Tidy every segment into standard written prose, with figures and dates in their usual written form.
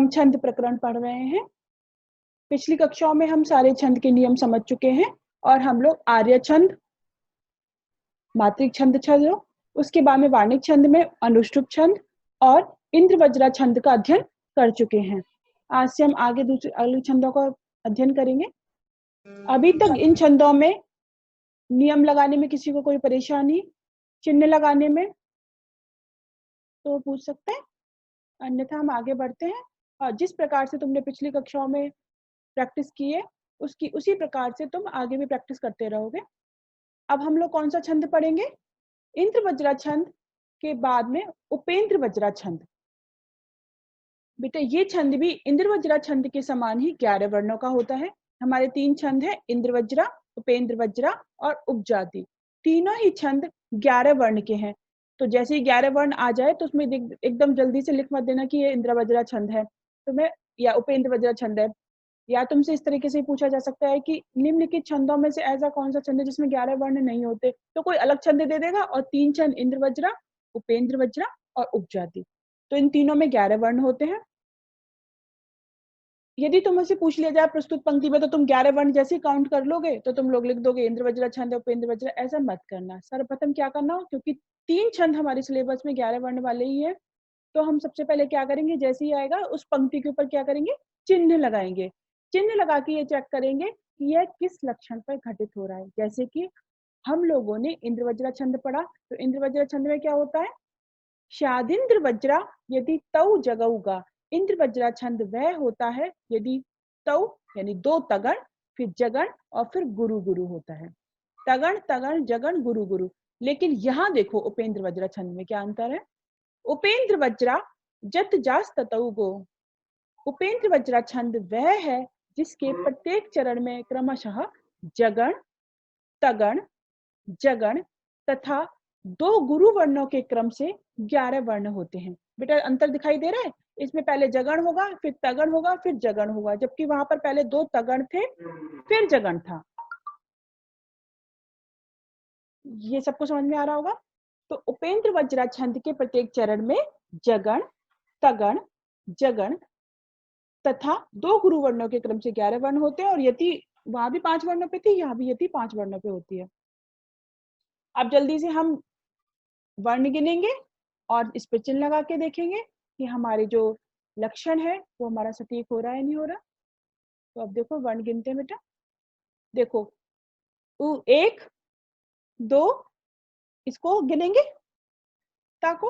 हम छंद प्रकरण पढ़ रहे हैं। पिछली कक्षाओं में हम सारे छंद के नियम समझ चुके हैं और हम लोग आर्य छंद, मात्रिक छंद छंद, उसके बाद में वार्णिक छंद में अनुष्टुप छंद और इंद्रवज्रा छंद का अध्ययन कर चुके हैं। आज से हम आगे दूसरे अगले छंदों का अध्ययन करेंगे। अभी तक इन छंदों में नियम लगाने में किसी को कोई परेशानी, चिन्ह लगाने में तो पूछ सकते हैं, अन्यथा हम आगे बढ़ते हैं। और जिस प्रकार से तुमने पिछली कक्षाओं में प्रैक्टिस की है उसकी उसी प्रकार से तुम आगे भी प्रैक्टिस करते रहोगे। अब हम लोग कौन सा छंद पढ़ेंगे? इंद्रवज्रा छंद के बाद में उपेंद्र वज्रा छंद। बेटा ये छंद भी इंद्रवज्रा छंद के समान ही 11 वर्णों का होता है। हमारे 3 छंद है, इंद्रवज्रा, उपेंद्र वज्रा और उपजाति। तीनों ही छंद 11 वर्ण के हैं। तो जैसे ही 11 वर्ण आ जाए तो उसमें एकदम जल्दी से लिख मत देना कि ये इंद्रवज्रा छंद है तुम्हें या उपेंद्र वज्रा छंद है। या तुमसे इस तरीके से पूछा जा सकता है कि निम्नलिखित छंदों में से ऐसा कौन सा छंद है जिसमें 11 वर्ण नहीं होते, तो कोई अलग छंद दे देगा और 3 छंद इंद्रवज्रा, उपेंद्र वज्रा और उपजाति, तो इन तीनों में 11 वर्ण होते हैं। यदि तुमसे पूछ लिया जाए प्रस्तुत पंक्ति में तो तुम 11 वर्ण जैसे काउंट कर लोगे तो तुम लोग लिख दोगे इंद्रवज्रा छंद, उपेंद्र वज्रा। ऐसा मत करना। सर्वप्रथम क्या करना हो, क्योंकि 3 छंद हमारे सिलेबस में 11 वर्ण वाले ही है, तो हम सबसे पहले क्या करेंगे, जैसे ही आएगा उस पंक्ति के ऊपर क्या करेंगे, चिन्ह लगाएंगे। चिन्ह लगा के ये चेक करेंगे कि यह किस लक्षण पर घटित हो रहा है। जैसे कि हम लोगों ने इंद्रवज्रा छंद पढ़ा, तो इंद्रवज्रा छंद में क्या होता है, शादिंद्र वज्रा यदि तौ जगऊगा। इंद्रवज्रा छंद वह होता है यदि तौ यानी 2 तगण, फिर जगण और फिर गुरु गुरु होता है। तगण तगण जगण गुरु गुरु। लेकिन यहाँ देखो उपेंद्र वज्रा छंद में क्या अंतर है। उपेंद्र वज्रा जत जास ततौ गो। उपेंद्र वज्रा छंद वह है जिसके प्रत्येक चरण में क्रमशः जगण, तगण, जगण तथा 2 गुरु वर्णों के क्रम से 11 वर्ण होते हैं। बेटा अंतर दिखाई दे रहा है, इसमें पहले जगण होगा, फिर तगण होगा, फिर जगण होगा, जबकि वहां पर पहले 2 तगण थे फिर जगण था। ये सबको समझ में आ रहा होगा। तो उपेंद्र वज्रा छंद के प्रत्येक चरण में जगण, तगण, जगण तथा 2 गुरु वर्णों के क्रम से 11 वर्ण होते हैं। और यति वहां भी 5 वर्णों पे थी, यहाँ भी यति 5 वर्णों पे होती है। अब जल्दी से हम वर्ण गिनेंगे और इस पे चिन्ह लगा के देखेंगे कि हमारे जो लक्षण है वो हमारा सटीक हो रहा है नहीं हो रहा। तो अब देखो वर्ण गिनते हैं बेटा। देखो 1 2, इसको गिनेंगे, ताको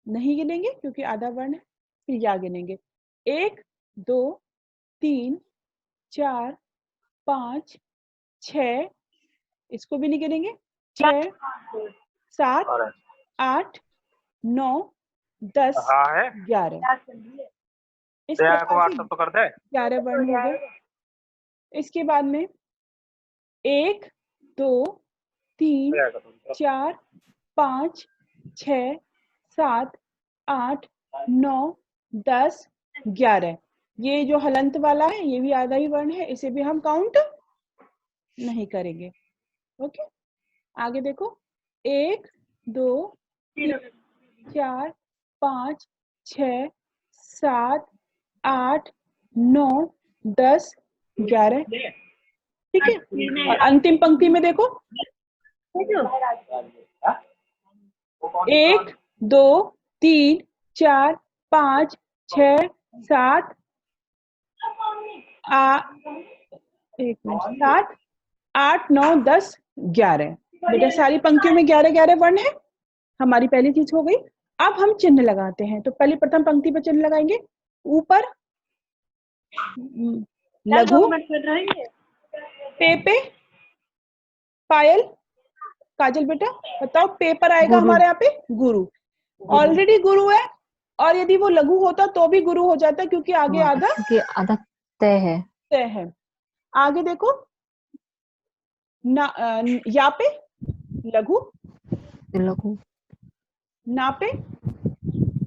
नहीं गिनेंगे क्योंकि आधा वर्ण है। फिर या गिनेंगे 1 2 3 4 5 6, इसको भी नहीं गिनेंगे, 6 7 8 9 10 11। इस प्रकार से 11 वर्ण हो गए। इसके बाद में 1 2 3 4 5 6 7 8 9 10 11। ये जो हलंत वाला है ये भी आधा ही वर्ण है, इसे भी हम काउंट नहीं करेंगे। ओके, आगे देखो 1 2 3 4 5 6 7 8 9 10 11। ठीक है, और अंतिम पंक्ति में देखो 1 2 3 4 5 6 7 7 8 9 10 11। बेटा सारी पंक्तियों में 11 11 वर्ण है। हमारी पहली चीज हो गई। अब हम चिन्ह लगाते हैं। तो पहले प्रथम पंक्ति पे चिन्ह लगाएंगे। ऊपर लघु, पे पे, पायल, काजल बेटा बताओ पे पर आएगा हमारे यहाँ पे गुरु। ऑलरेडी गुरु है, और यदि वो लघु होता तो भी गुरु हो जाता क्योंकि आगे आधा तय है। आगे देखो या पे लघु, ना पे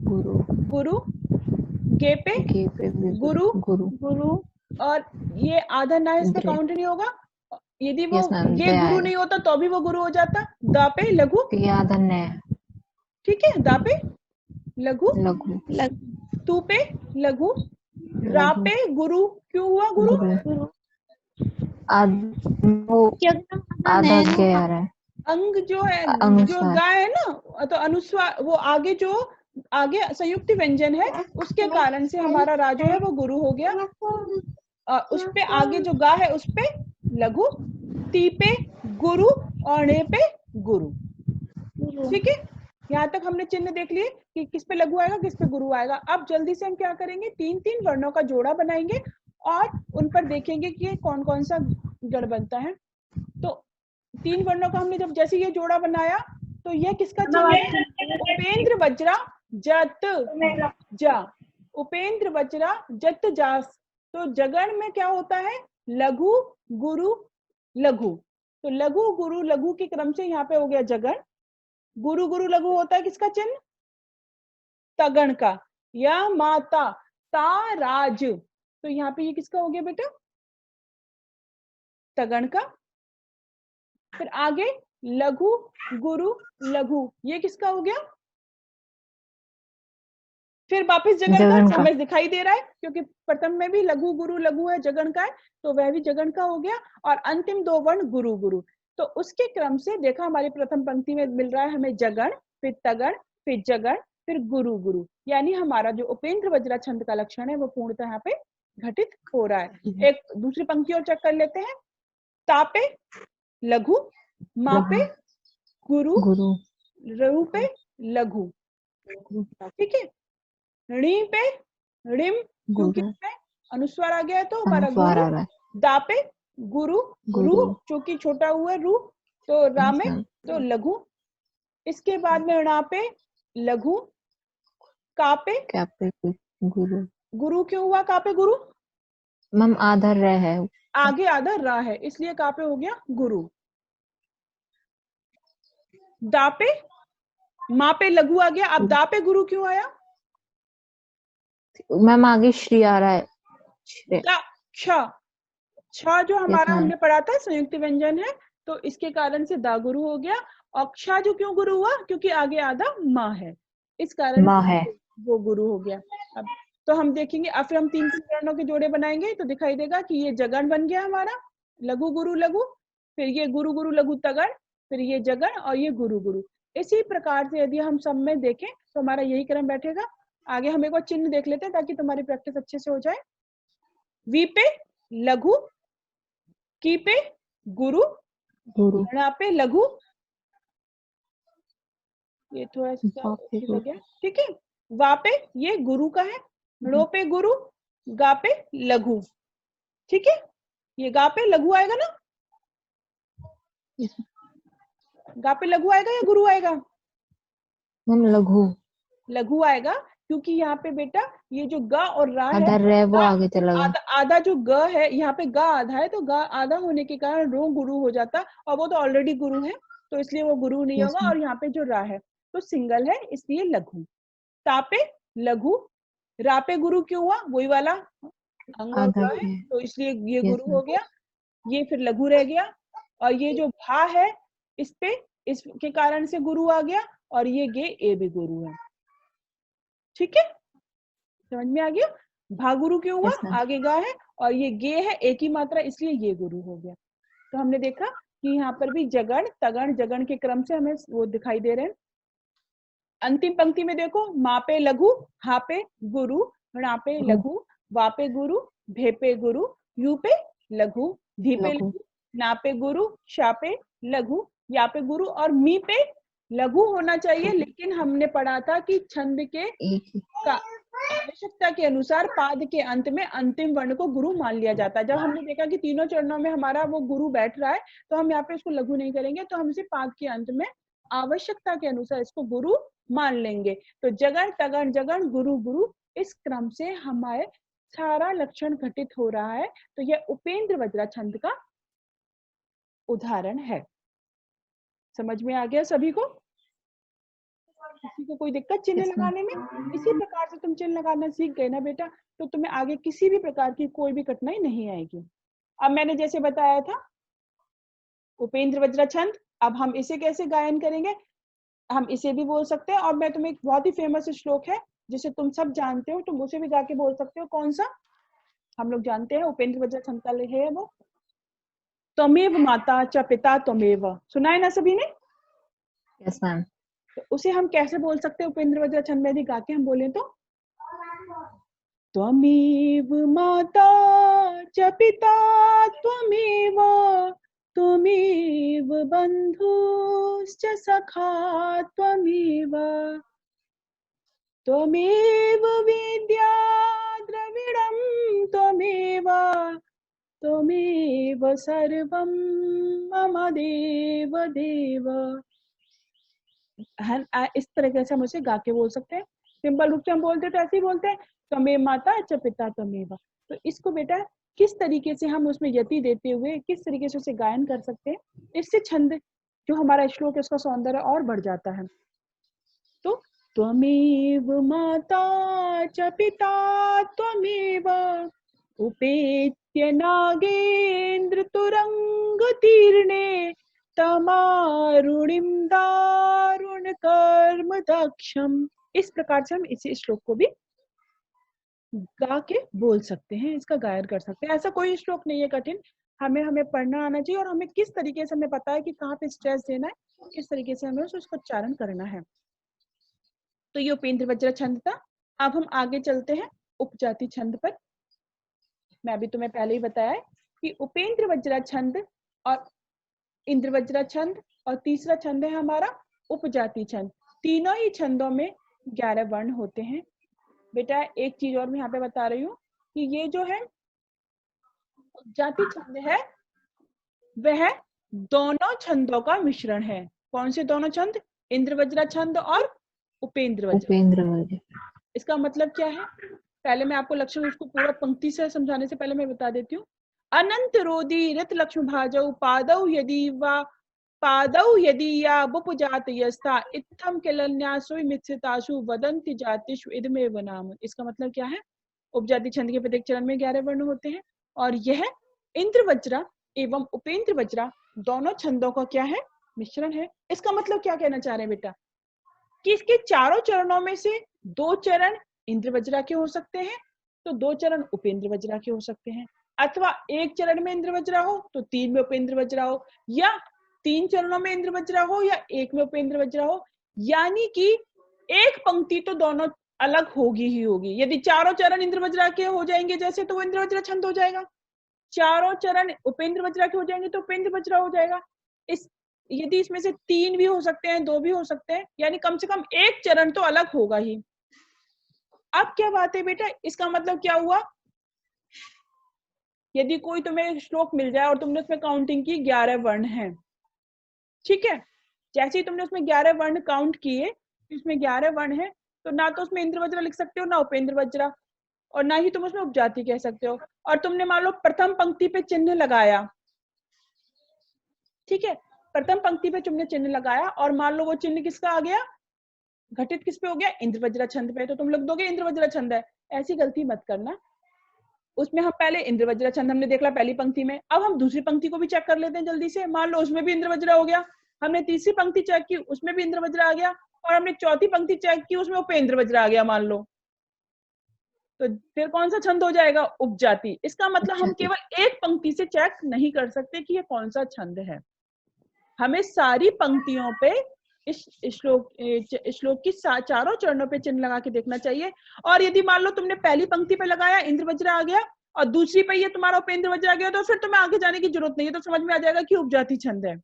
गुरु, गे पे गुरु गुरु, और ये आधा ना इसका काउंट नहीं होगा। यदि वो ये गुरु नहीं होता तो भी वो गुरु हो जाता। दा पे लघु, ठीक है, दा पे लघु, तू पे लघु, रा लघु। पे गुरु, क्यों हुआ गुरु? गुरु। वो आधा गे आ रहा है। अंग जो है, जो अनुस्वार। गा है ना, तो अनुस्वार वो आगे जो आगे संयुक्त व्यंजन है उसके कारण से हमारा रा जो है वो गुरु हो गया। उस पे आगे जो गा है उस पे लघु, ती पे गुरु और णे पे गुरु। ठीक है, यहाँ तक हमने चिन्ह देख लिए कि किस पे लघु आएगा किस पे गुरु आएगा। अब जल्दी से हम क्या करेंगे, तीन तीन वर्णों का जोड़ा बनाएंगे और उन पर देखेंगे कि कौन कौन सा गण बनता है। तो तीन वर्णों का हमने जब जैसे ये जोड़ा बनाया तो यह किसका चिन्ह है? उपेंद्र वज्रा जत जा। उपेंद्र वज्रा जत जास। तो जगण में क्या होता है? लघु गुरु लघु। तो लघु गुरु लघु के क्रम से यहाँ पे हो गया जगण। गुरु गुरु लघु होता है किसका चिन्ह? तगण का। या माता ता राज, तो यहाँ पे ये किसका हो गया बेटा? तगण का। फिर आगे लघु गुरु लघु, ये किसका हो गया? फिर वापस जगन का। समझ दिखाई दे रहा है क्योंकि प्रथम में भी लघु गुरु लघु है, जगन का है, तो वह भी जगन का हो गया। और अंतिम दो वर्ण गुरु गुरु, तो उसके क्रम से देखा हमारी प्रथम पंक्ति में मिल रहा है हमें जगण, फिर तगण, फिर जगण, फिर गुरु गुरु। यानी हमारा जो उपेंद्र वज्रा छंद का लक्षण है वो पूर्णतः यहाँ पे घटित हो रहा है। एक दूसरी पंक्ति और चेक कर लेते हैं। तापे लघु, मापे गुरु, गुरु, रू पे लघु। ठीक है, णी पे ऋम, क्योंकि अनुस्वार आ गया है तो हमारा गुरु। दा पे गुरु, रू क्योंकि छोटा हुआ रू, तो रा में तो लघु। इसके बाद में णा पे लघु, का पे गुरु। गुरु क्यों हुआ का पे गुरु? मैम आधा रह है, आगे आधा रा है इसलिए का पे हो गया गुरु। दा पे मा पे लघु आ गया, अब दा पे गुरु क्यों आया? मैम आगे श्री आ रहा है। छ जो हमारा हमने पढ़ा था संयुक्त व्यंजन है, तो इसके कारण से दा गुरु हो गया। और क्ष जो क्यों गुरु हुआ? क्योंकि आगे आधा माँ है, इस कारण से वो गुरु हो गया। अब तो हम देखेंगे, अब फिर हम तीन तीन वर्णों के जोड़े बनाएंगे तो दिखाई देगा कि ये जगण बन गया हमारा, लघु गुरु लघु, फिर ये गुरु गुरु लघु तगण, फिर ये जगण और ये गुरु गुरु। इसी प्रकार से यदि हम सब में देखें तो हमारा यही क्रम बैठेगा। आगे हम एक बार चिन्ह देख लेते हैं ताकि तुम्हारी प्रैक्टिस अच्छे से हो जाए। वी पे लघु, की पे गुरु, गुरु पे लघु, ये थोड़ा सा गया, ठीक है। वा पे ये गुरु का है, रो पे गुरु, गा पे लघु, ठीक है। ये गा पे लघु आएगा ना? गा पे लघु आएगा या गुरु आएगा? लघु लघु आएगा, क्योंकि यहाँ पे बेटा ये जो ग और रा है वो आगे चला गया। आधा जो ग है यहाँ पे ग आधा है, तो ग आधा होने के कारण रो गुरु हो जाता, और वो तो ऑलरेडी गुरु है तो इसलिए वो गुरु नहीं होगा। और यहाँ पे जो रा है तो सिंगल है इसलिए लघु। तापे लघु, रा पे गुरु क्यों हुआ? वही वाला अंग और ग है तो इसलिए ये गुरु हो गया, ये फिर लघु रह गया। और ये जो भा है इस पे इसके कारण से गुरु आ गया, और ये गे ए भी गुरु है, ठीक है। समझ में आ गया? भा गुरु क्यों हुआ? आगे गा है और ये गे है एक ही मात्रा, इसलिए ये गुरु हो गया। तो हमने देखा कि यहाँ पर भी जगण तगण जगण के क्रम से हमें वो दिखाई दे रहे हैं। अंतिम पंक्ति में देखो, मा पे लघु, हा पे गुरु, णा पे लघु, वा पे गुरु, भे पे गुरु, यू पे लघु, धी पे लघु, ना पे गुरु, शा पे लघु, या पे गुरु और मी पे लघु होना चाहिए। लेकिन हमने पढ़ा था कि छंद के आवश्यकता के अनुसार पाद के अंत में अंतिम वर्ण को गुरु मान लिया जाता है। जब हमने देखा कि तीनों चरणों में हमारा वो गुरु बैठ रहा है तो हम यहाँ पे इसको लघु नहीं करेंगे, तो हम इसे पाद के अंत में आवश्यकता के अनुसार इसको गुरु मान लेंगे। तो जगण तगण जगण गुरु गुरु, इस क्रम से हमारे सारा लक्षण घटित हो रहा है। तो यह उपेंद्र वज्रा छंद का उदाहरण है। समझ में आ गया सभी को? किसी को कोई दिक्कत चिन्ह लगाने में? इसी प्रकार से तुम चिन्ह लगाना सीख गए ना बेटा, तो तुम्हें आगे किसी भी प्रकार की कोई भी कठिनाई नहीं आएगी। अब मैंने जैसे बताया था उपेंद्र वज्रा छंद, अब हम इसे कैसे गायन करेंगे, हम इसे भी बोल सकते हैं। और मैं तुम्हें एक बहुत ही फेमस श्लोक है जिसे तुम सब जानते हो, तुम उसे भी गा के बोल सकते हो। कौन सा? हम लोग जानते हैं उपेंद्र वज्र छंद का है वो, त्वमेव माता च पिता त्वमेव। सुना है ना सभी ने? Yes ma'am. तो उसे हम कैसे बोल सकते हैं उपेंद्र वज्र छंद में यदि गा के हम बोले तो? त्वमेव माता च पिता त्वमेव, त्वमेव बन्धुश्च सखा त्वमेव, त्वमेव विद्या द्रविणं त्वमेव, त्वमेव सर्वं मम देव देव। इस तरीके से हम उसे गा के बोल सकते हैं। सिंपल रूप से हम बोलते तो ऐसे ही बोलते हैं, त्वमेव माता च पिता त्वमेव। तो इसको बेटा किस तरीके से हम उसमें यति देते हुए किस तरीके से उसे गायन कर सकते हैं, इससे छंद जो हमारा श्लोक है उसका सौंदर्य और बढ़ जाता है। तो त्वमेव माता च पिता त्वमेव, उपेत्य नागेन्द्र तुरंगतीर्णे, तमारुणिं दारुण कर्म दक्षम। इस प्रकार से हम इसी श्लोक को भी गा के बोल सकते हैं, इसका गायन कर सकते हैं। ऐसा कोई श्लोक नहीं है कठिन, हमें पढ़ना आना चाहिए और हमें किस तरीके से हमें पता है कि कहाँ पे स्ट्रेस देना है, किस तरीके से हमें उसका उच्चारण करना है। तो ये उपेंद्र वज्र छंद था। अब हम आगे चलते हैं उपजाति छंद पर। मैं अभी तुम्हें पहले ही बताया है कि उपेंद्र वज्र छंद और इंद्र वज्र छंद और तीसरा छंद है हमारा उपजाति छंद। तीनों ही छंदों में 11 वर्ण होते हैं। बेटा एक चीज और मैं यहाँ पे बता रही हूँ कि ये जो है उपजाति छंद है वह दोनों छंदों का मिश्रण है। कौन से दोनों छंद? इंद्र वज्र छंद और उपेंद्र वज्र। उपेंद्र वज्र। इसका मतलब क्या है? पहले मैं आपको लक्षण उसको पूरा पंक्ति से समझाने से पहले मैं बता देती हूँ। अनंत रोदी रत लक्ष्म भाजौ पादौ यदि वा पादौ यदि या बुपजात यस्ता इत्थम किलन्यासु मित्सितासु वदन्ति जातिषु इदमेव नाम। इसका मतलब क्या है? उपजाति छंद के प्रत्येक चरण में 11 वर्ण होते हैं और यह इंद्र वज्र एवं उपेंद्र वज्र दोनों छंदों का क्या है? मिश्रण है। इसका मतलब क्या कहना चाह रहे हैं बेटा कि इसके चारों चरणों में से 2 चरण इंद्र वज्र के हो सकते हैं तो 2 चरण उपेंद्र वज्र के हो सकते हैं, अथवा एक चरण में इंद्र वज्र हो तो 3 में उपेंद्र वज्र हो, या 3 चरणों में इंद्र वज्र हो या 1 में उपेंद्र वज्र हो। यानी कि एक पंक्ति तो दोनों अलग होगी ही होगी। यदि चारों चरण इंद्र वज्र के हो जाएंगे जैसे तो वो इंद्र वज्र छंद हो जाएगा, चारों चरण उपेंद्र वज्र के हो जाएंगे तो उपेंद्र वज्र हो जाएगा। इस यदि इसमें से 3 भी हो सकते हैं 2 भी हो सकते हैं, यानी कम से कम एक चरण तो अलग होगा ही। अब क्या बात है बेटा, इसका मतलब क्या हुआ? यदि कोई तुम्हें श्लोक मिल जाए और तुमने उसमें काउंटिंग की 11 वर्ण हैं, ठीक है, जैसे ही तुमने उसमें 11 वर्ण काउंट किए, उसमें 11 वर्ण है, तो ना तो उसमें इंद्र वज्र लिख सकते हो ना उपेंद्र वज्र, और ना ही तुम उसमें उपजाति कह सकते हो। और तुमने मान लो प्रथम पंक्ति पे चिन्ह लगाया, ठीक है, प्रथम पंक्ति पे तुमने चिन्ह लगाया और मान लो वो चिन्ह किसका आ गया? घटित किस पे हो गया? इंद्र वज्र छंद पे, तो तुम लिख दोगे इंद्र वज्र छंद है। ऐसी गलती मत करना। उसमें हम पहले इंद्र वज्र छंद हमने देख ला पहली पंक्ति में, अब हम दूसरी पंक्ति को भी चेक कर लेते हैं जल्दी से। मान लो उसमें भी इंद्र वज्र हो गया, हमने तीसरी पंक्ति चेक की उसमें भी इंद्र वज्र आ गया, और हमने चौथी पंक्ति चेक की उसमें उपेंद्र वज्र आ गया मान लो, तो फिर कौन सा छंद हो जाएगा? उपजाति। इसका मतलब हम केवल एक पंक्ति से चेक नहीं कर सकते कि ये कौन सा छंद है, हमें सारी पंक्तियों पे इस श्लोक की चारों चरणों पे चिन्ह लगा के देखना चाहिए। और यदि मान लो तुमने पहली पंक्ति पे लगाया इंद्र वज्र आ गया और दूसरी पे ये तुम्हारा उपेंद्र वज्र आ गया, तो फिर तुम्हें आगे जाने की जरूरत नहीं है, तो समझ में आ जाएगा कि उपजाति छंद है,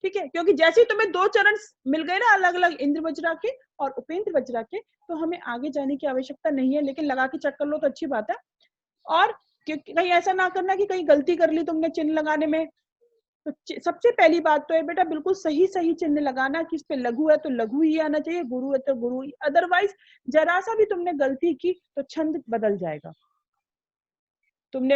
ठीक है। क्योंकि जैसे ही तुम्हें 2 चरण मिल गए ना अलग अलग इंद्र वज्र के और उपेंद्र वज्र के, तो हमें आगे जाने की आवश्यकता नहीं है, लेकिन लगा के चेक कर लो तो अच्छी बात है। और कहीं ऐसा ना करना कि कहीं गलती कर ली तुमने चिन्ह लगाने में। तो सबसे पहली बात तो है बेटा बिल्कुल सही चिन्ह लगाना कि इस पे लघु है तो लघु ही आना चाहिए, गुरु है तो गुरु ही, अदरवाइज जरा सा भी तुमने गलती की तो छंद बदल जाएगा। तुम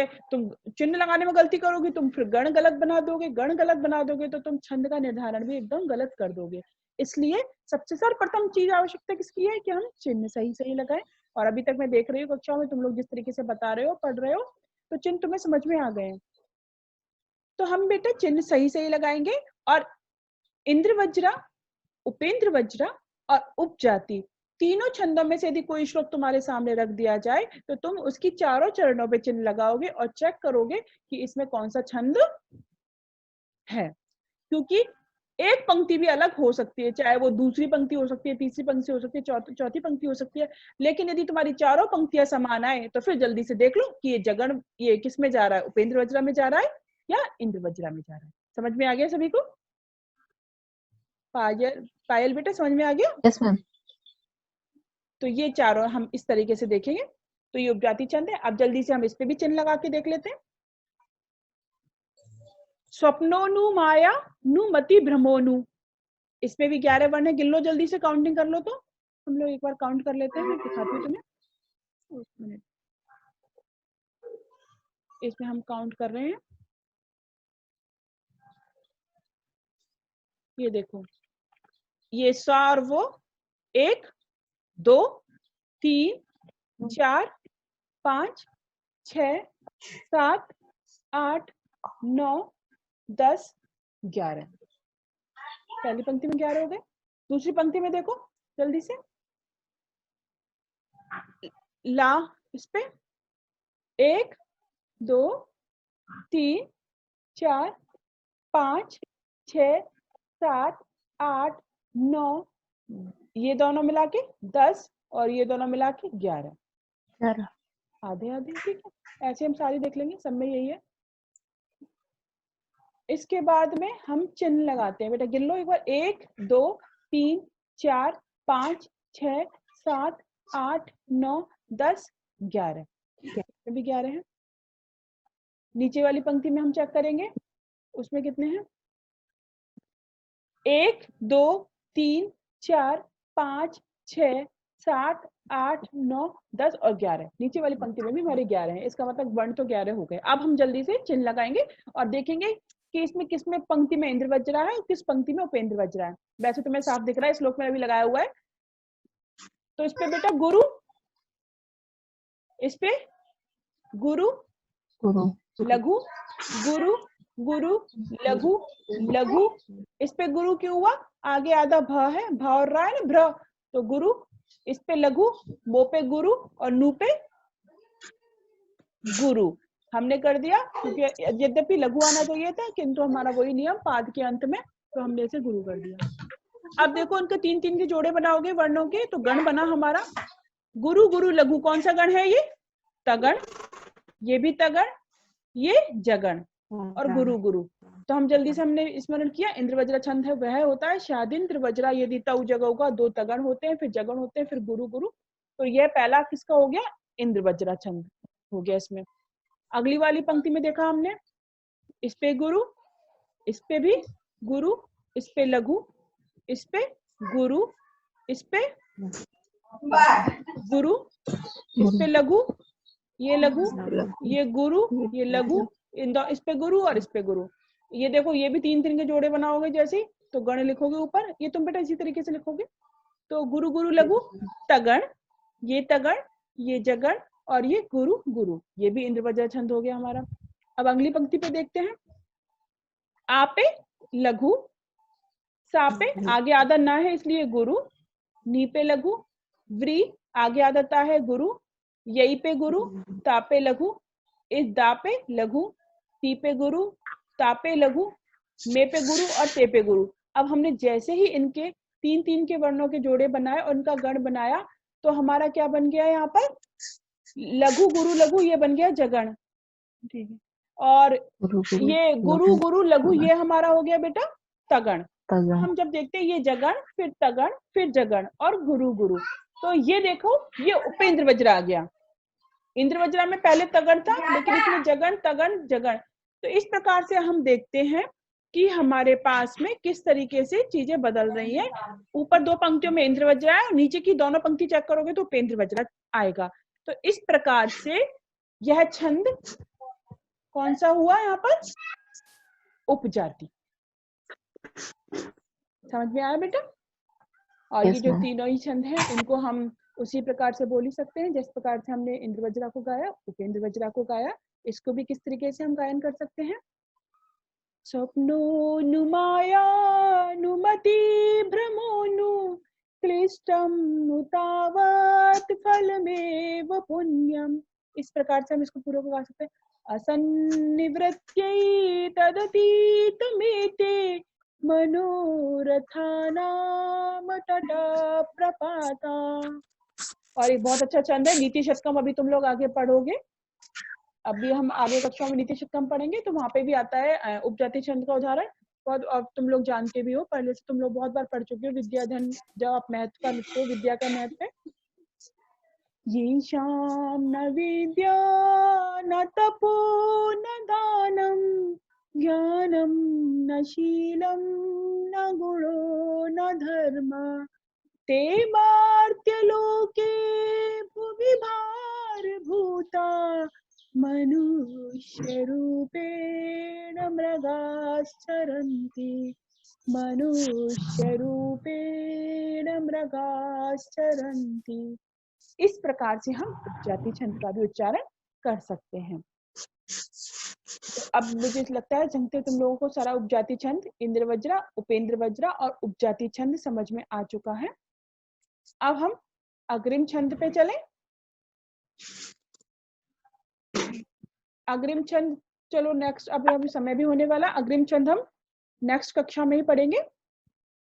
चिन्ह लगाने में गलती करोगे, तुम फिर गण गलत बना दोगे, गण गलत बना दोगे तो तुम छंद का निर्धारण भी एकदम गलत कर दोगे। इसलिए सबसे सर्वप्रथम चीज आवश्यकता किसकी है कि हम चिन्ह सही लगाएं। और अभी तक मैं देख रही हूँ कक्षाओं में तुम लोग जिस तरीके से बता रहे हो, पढ़ रहे हो, तो चिन्ह तुम्हें समझ में आ गए। तो हम बेटा चिन्ह सही लगाएंगे और इंद्र वज्र, उपेंद्र वज्र और उपजाति तीनों छंदों में से यदि कोई श्लोक तुम्हारे सामने रख दिया जाए तो तुम उसकी चारों चरणों पे चिन्ह लगाओगे और चेक करोगे कि इसमें कौन सा छंद है, क्योंकि एक पंक्ति भी अलग हो सकती है, चाहे वो दूसरी पंक्ति हो सकती है, तीसरी पंक्ति हो सकती है, चौथी पंक्ति हो सकती है, लेकिन यदि तुम्हारी चारों पंक्तियां समान आए तो फिर जल्दी से देख लो कि ये जगण ये किस में जा रहा है, उपेंद्र वज्रा में जा रहा है या इंद्र वज्रा में जा रहा है। समझ में आ गया सभी को? पायल बेटा समझ में आ गया? Yes ma'am. तो ये चारों हम इस तरीके से देखेंगे। तो ये उपजाति छंद है। अब जल्दी से हम इस पे भी चिन्ह लगा के देख लेते हैं। स्वप्नोनु माया नु मति भ्रमोनु, इसमें भी 11 वर्ण है। गिन लो जल्दी से, काउंटिंग कर लो। तो हम लोग एक बार काउंट कर लेते हैं, मैं दिखाती हूँ तुम्हें। इसमें हम काउंट कर रहे हैं। ये देखो, ये सार्व 1 2 3 4 5 6 7 8 9 10 11। पहली पंक्ति में 11 हो गए। दूसरी पंक्ति में देखो जल्दी से, ला इस पे 1 2 3 4 5 6 7 8 9, ये दोनों मिला के 10 और ये दोनों मिला के 11। आधे आधे, ठीक है। ऐसे हम सारी देख लेंगे, सब में यही है। इसके बाद में हम चिन्ह लगाते हैं। बेटा गिन लो एक बार, 1 2 3 4 5 6 7 8 9 10 11। इसमें भी 11 है। नीचे वाली पंक्ति में हम चेक करेंगे, उसमें कितने हैं? 1 2 3 4 5 6 7 8 9 10 और 11। नीचे वाली पंक्ति में भी हमारे 11 हैं। इसका मतलब वर्ण तो 11 हो गए। अब हम जल्दी से चिन्ह लगाएंगे और देखेंगे कि इसमें किसमें पंक्ति में इंद्र वज्र है और किस पंक्ति में उपेंद्र वज्र है। वैसे तो मैं साफ दिख रहा है, श्लोक में अभी लगाया हुआ है। तो इस पे बेटा गुरु, इस पे गुरु लघु, गुरु गुरु लघु लघु। इस पे गुरु क्यों हुआ? आगे आधा भ है, भ और रा है ना, भ्र, तो गुरु। इस पे लघु, वो पे गुरु और नु पे गुरु हमने कर दिया, क्योंकि यद्यपि लघु आना चाहिए था किंतु हमारा वही नियम पाद के अंत में, तो हमने इसे गुरु कर दिया। अब देखो उनके 3-3 के जोड़े बनाओगे वर्णों के, तो गण बना हमारा गुरु गुरु लघु। कौन सा गण है? ये तगण, ये भी तगण, ये जगण और गुरु गुरु। तो हम जल्दी से हमने स्मरण किया, इंद्र वज्रा छंद है वह होता है शादिंद्र वज्रा यदि तव जगह का 2 तगण होते हैं, फिर जगण होते हैं, फिर गुरु गुरु। तो यह पहला किसका हो गया? इंद्र वज्रा छंद हो गया इसमें। अगली वाली पंक्ति में देखा हमने, इस पे गुरु, इस पे भी गुरु, इस पे लघु, इस पे गुरु, इस पे गुरु, इस पे लघु, ये लघु, ये गुरु, ये लघु, इस पे गुरु और इस पे गुरु। ये देखो, ये भी 3-3 के जोड़े बनाओगे जैसे, तो गण लिखोगे ऊपर। ये तुम बेटा इसी तरीके से लिखोगे। तो गुरु गुरु लघु तगण, ये तगण, ये जगण और ये गुरु गुरु। ये भी इंद्र वज्रा छंद हो गया हमारा। अब अगली पंक्ति पे देखते हैं। आपे लघु, सापे आगे आधा ना है इसलिए गुरु, नी पे लघु, व्री आगे आधा ता है गुरु, यही पे गुरु, तापे लघु, इस दापे लघु, ती पे गुरु, तापे लघु, मे पे गुरु और ते पे गुरु। अब हमने जैसे ही इनके 3-3 के वर्णों के जोड़े बनाए और उनका गण बनाया, तो हमारा क्या बन गया? यहाँ पर लघु गुरु लघु, ये बन गया जगण, ठीक है। और ये गुरु गुरु लघु, ये हमारा हो गया बेटा तगण। हम जब देखते हैं ये जगण, फिर तगण, फिर जगण और गुरु गुरु, तो ये देखो ये उपेंद्र वज्रा आ गया। इंद्र वज्रा में पहले तगण था, लेकिन इसमें जगण तगण जगण। तो इस प्रकार से हम देखते हैं कि हमारे पास में किस तरीके से चीजें बदल रही हैं। ऊपर 2 पंक्तियों में इंद्र वज्रा है और नीचे की दोनों पंक्ति चेक करोगे तो उपेंद्र वज्रा आएगा। तो इस प्रकार से यह छंद कौन सा हुआ यहाँ पर? उपजाति। समझ में आया बेटा? और ये जो तीनों ही छंद हैं इनको हम उसी प्रकार से बोल ही सकते हैं जिस प्रकार से हमने इंद्र वज्रा को गाया, उपेंद्र वज्रा को गाया। इसको भी किस तरीके से हम गायन कर सकते हैं? स्वप्नो नु माया नु मति भ्रमो नु क्लिष्टम नुतावत फलमेव पुण्यम। इस प्रकार से हम इसको पूरा गा सकते हैं। असन्निवृत्यै तदतीतमेते मनोरथानाम तटा प्रपाता। और एक बहुत अच्छा छंद है नीति शतकम, अभी तुम लोग आगे पढ़ोगे। अभी हम आगे कक्षा में नीति शतकम पढ़ेंगे तो वहां पे भी आता है उपजाति छंद का उदाहरण। बहुत अब तुम लोग जानते भी हो, पहले से तुम लोग बहुत बार पढ़ चुके हो। विद्याधन जब आप महत्व का लिखते हो, विद्या का महत्व है। येषां न विद्या न तपो न दानं ज्ञानं न शीलं न गुणो न धर्म ते मर्त्यलोके भुवि भारभूता मनुष्यरूपेण मृगाश्चरन्ति मनुष्यरूपेण मृगाश्चरन्ति। इस प्रकार से हम उपजाति छंद का भी उच्चारण कर सकते हैं। तो अब मुझे लगता है जंगते तुम लोगों को सारा उपजाति छंद, इंद्र वज्रा, उपेंद्र वज्रा और उपजाति छंद समझ में आ चुका है। अब हम अग्रिम छंद पे चलें। अग्रिम छंद चलो नेक्स्ट, अब समय भी होने वाला, अग्रिम छंद हम नेक्स्ट कक्षा में ही पढ़ेंगे।